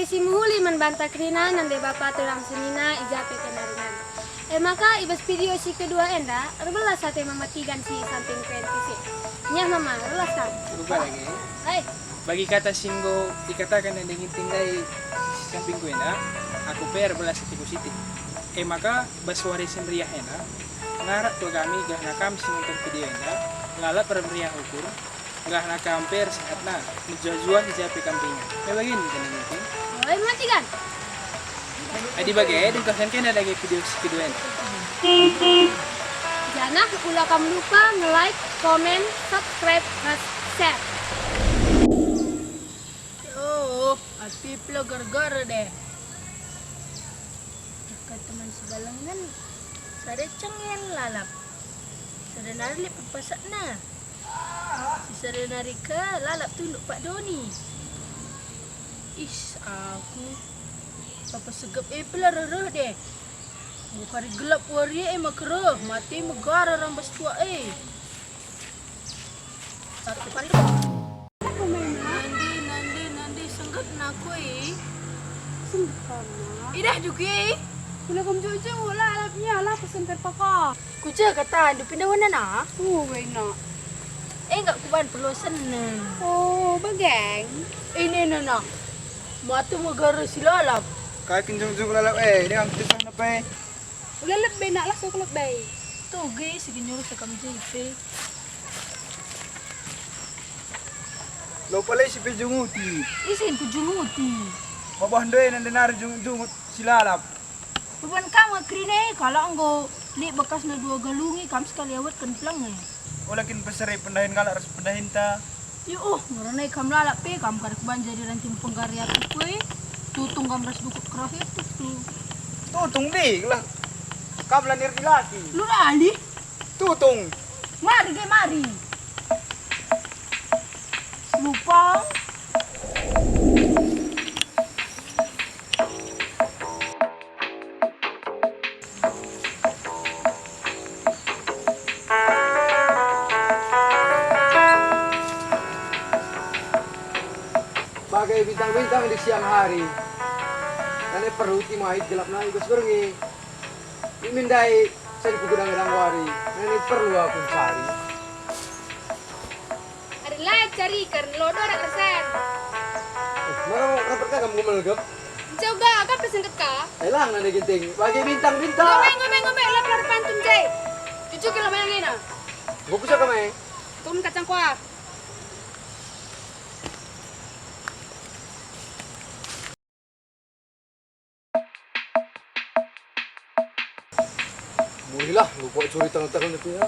si muhuli membantah kerina nande bapak terang senina ijape kenaringan. Maka ibas video si kedua enda, rebelas sate mematikan si samping krenti si. Nyah mama, rebelas kan? Coba lagi. Hai. Bagi kata singgo dikatakan yang ingin tinggal samping ku enda, aku per belas satiku siti. Maka baswari senriah enda, ngarak tu kami gah nakam sing nonton video enda, lala per meriah ukur, gah nakam per sehatna, menjual-jual ijape kampingnya. Begini kan ini. Oi matikan. Adi bagai di kasan kan ada lagi video si kedua enda. Jangan kamu lupa nge-like, komen, subscribe, dan share. Oh, hati pula gara-gara deh. Dekat teman sebalangan, sada cengen lalap. Sada nari pasak na. Si sada nari ke lalap tunduk Pak Doni. Is aku papa segep pula rereh deh. Bukan gelap waria makereh, mati megara rambas tua Satu kali. Nandi senggat naku Sempurna. Idah juki. Bila kamu jujur, lah alapnya lah pesen terpakar. Kuja kata anda pindah mana na? Wena. Enggak kuban perlu seneng. Oh, bageng. Ini nana. Matu megara silalap. Kaki jung-jung lalap dia ang kisah na Udah lebih nak lah sok lebih. Tuh guys, sige nyuruh sekam jipe. Lo pala si Pejunguti. Isin ku jumuti. Mabahandoy nang dinar jung silalap. Beban kamu krine kalau anggo li bekas na dua galungi kam sekali awet kan pelang Olakin peserai pendahin kalak ras pendahin ta. Yo merenai kam lalap kam kada kuban jadi ranting penggarya kue. Tutung kam ras dukut kerah itu tuh. Tutung dik lah. Kablan nirti laki. Lu ali? Tutung. Mari ge mari. Lupa. Bagai bintang-bintang di siang hari. Karena perhuti mahit gelap naik ke sebengi. Imindai saya di pegudang-gedang wari. Ini perlu aku cari. Adalah cari karena lo ada persen. Mana rapat kamu melgap? Coba kan pesen keka. Elang nanti ginting. Bagai bintang-bintang. Ngomeng lapar pantun jay. Cucu kilo mayan ini. Gue bisa kemana? Turun kacang kuah. Murilah, lupa curi tangan-tangan itu ya.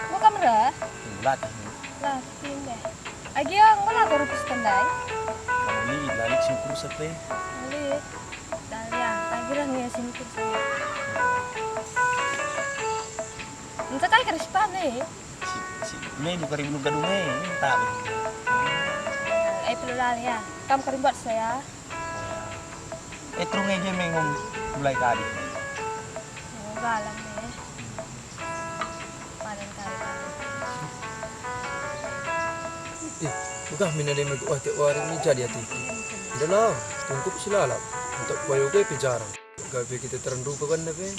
Mau kamera? Latih. Lah, tim deh. Agi yang mana taruh pestandai? Kamu ni lalik sing kursa pe. Balik. Dalian, tagiran ya sini kursi. Entah kaya kerispan Si me bukan ribu gadung minta. perlu ya. Kamu karim buat saya. Terung aja mengong mulai tadi. Oh, galang deh. Panen kali. Bukan mina dia mereka tiap hari ni jadi hati. Tidak lah, tunggu silalap. Untuk bayu gue bicara. Gabe kita terendu kan nabe.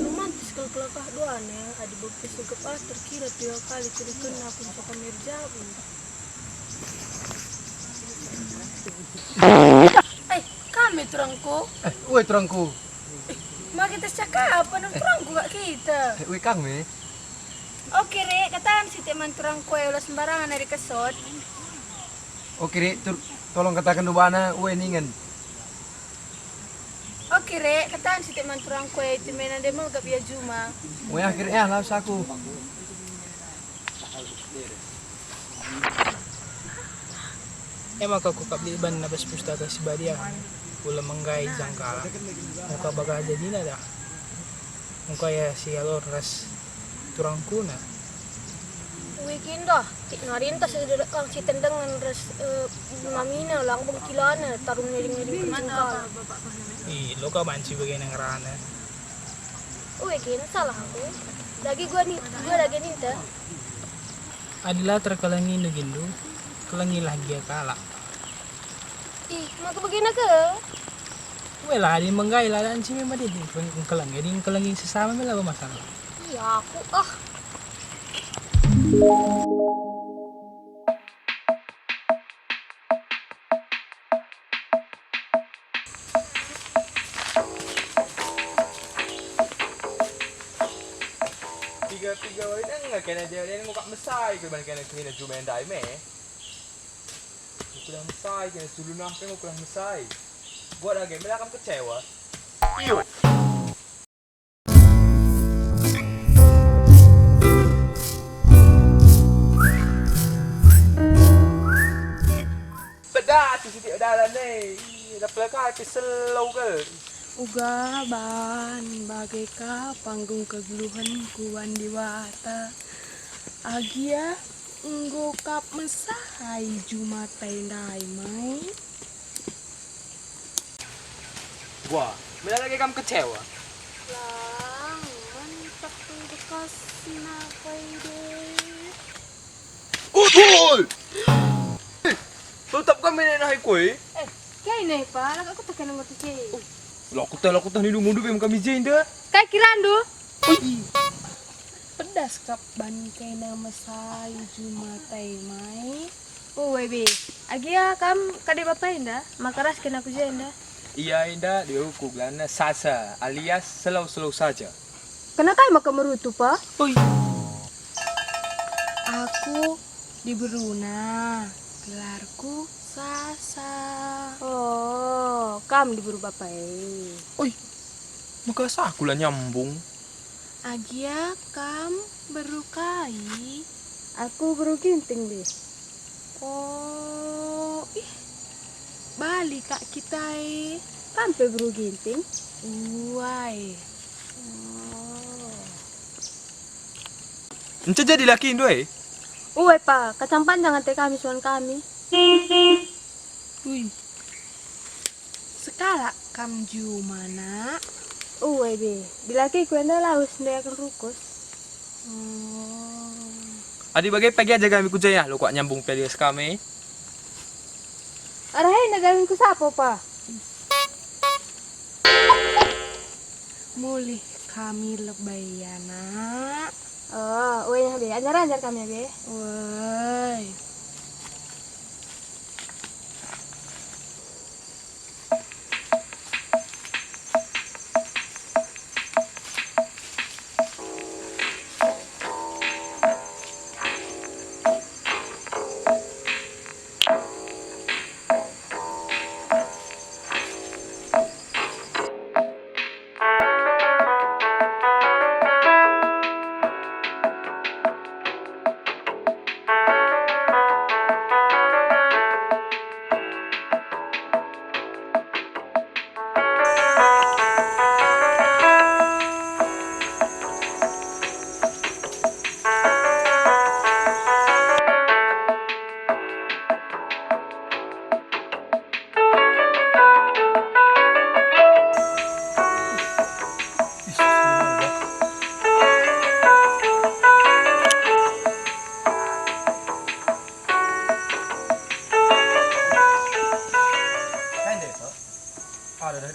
Romantis kalau kelakah doan ya. Ada bukti segep terkira 3 kali tidak kena pun sok merjabu. Kami terangku. Woi terangku. Mak kita cakap apa nang terangku gak kita. Woi kang me. Oke Rek, kataan si teman terangku ya ulah sembarangan dari kesot. Oke Rek, tolong katakan dulu bana, woi ningen. Oke Rek, kataan si teman terangku ya temenan dia mau gak biar juma. Woi akhirnya lah aku. Maka ku kapli ban na bas pustaka si Badia. Ula manggai jangkala. Muka baga jadi dah. Muka ya si alor ras turang kuna. Weekend dah. Tik narintas ada kang si tendang ras mamina lang bangkilana tarung nering-nering kala. Lo ka banci bagian yang rana. Weekend salah aku. Lagi gua lagi ninta. Adalah terkalangi nugindu. Kelangi lagi ya kala. Ih, maka begini ke? Wala di manggai lah dan sini mah di kelangi sesama mela masalah. Iya aku ah. Tiga wali nggak kena dia ngukak mesai ke kena kena cuma endai me. Kurang mesai kena dulu nampe kurang mesai. Buat lagi mereka akan kecewa. Pedas tu sitik dalam ni. Dah pelakar keselau ke? Ugaban bagaikan panggung keguluhanku wandiwata Agia nggokap mesahai jumatai ndai mai Wah, mereka lagi kamu kecewa. Lang mantap bekas nakai deh Utul! Tutup kami ni nahi kuih. Kaya ini pa, lagi aku tak kena ngerti sih. Laku tah ni dulu mundur kami jain dah. Kaya kirandu? pedas kap bangkai na mesai jumatai mai Oh, baby. Agia kam kade bapak indah, makaras kena aku indah. Iya indah dia hukum lana sasa alias selau saja. Kenapa maka merutu pa? aku di Beruna gelarku Sasa. Oh, kam diburu bapak Maka aku lah nyambung. Agia kam berukai. Aku beru ginting deh. Oh, balik kak kita Kampe beru ginting. Uai. Encah jadi laki Indo Uwe pa, kacang panjang ante kami suan kami. Wih. Sekala kam ju mana? Uwe be, bilaki ku enda laus nda akan rukus. Adi bagai pagi aja kami kujaya lo kok nyambung pelias kami. Arahin na gawin ko sapo pa. Mulih kami lebayana. Oh, uwe nya be, anjar kami be. Woi.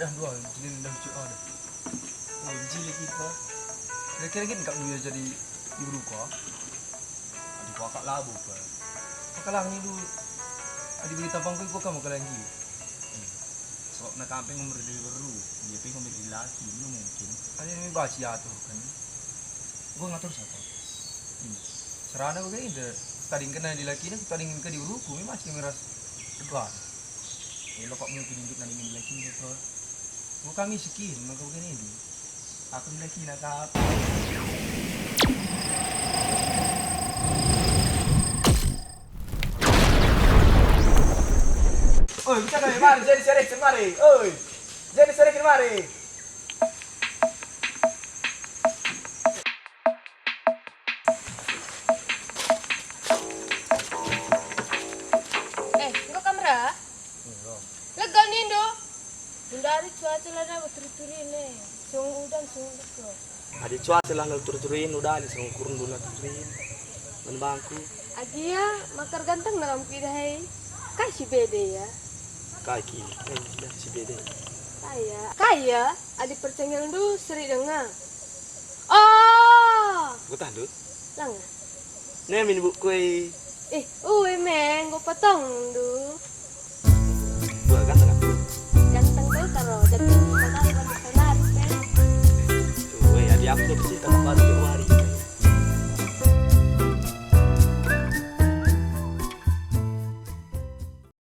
Dah dua jilin dah cuci ada. Oh, jilin kita. Kira-kira kita tak boleh jadi ibu kau. Adik kau akak labu ke. Makalang ni dulu. Adik beri tampang kau kamu makalang ni. Sebab nak kamping umur dia baru. Dia pengen umur dia laki, belum mungkin. Adik ni baca ya tu kan. Gua ngatur siapa. Serana begini dah. Tadi kena di laki ni, tadi kena di uruku. Ini masih meras tegar. Lo kok mungkin hidup nanti di laki ni tu. Gua kami sekian, maka begini ni. Aku di laki nak apa? Oi, bisa dah mari jadi serek mari. Oi. Jadi serek mari. Enggak kamera? Lega nih do. Dari cuaca lada berturi-turi nih. Sung udan sung betul. Adi cuaca lah lalu turuin udah nih sama kurun dulu turuin. Men bangku. Agi ya makar ganteng dalam kidai. Kasih bede ya. Kaki. Si bede. Kaya adik percengel du seri dengar. Oh, Gua tahan dulu. lang. Nih min bu kue. Meng, gue potong du. Gua ganteng kan? Ganteng tuh taruh jadi sonar, men. Tuh, adi aku tuh sih tak bantu.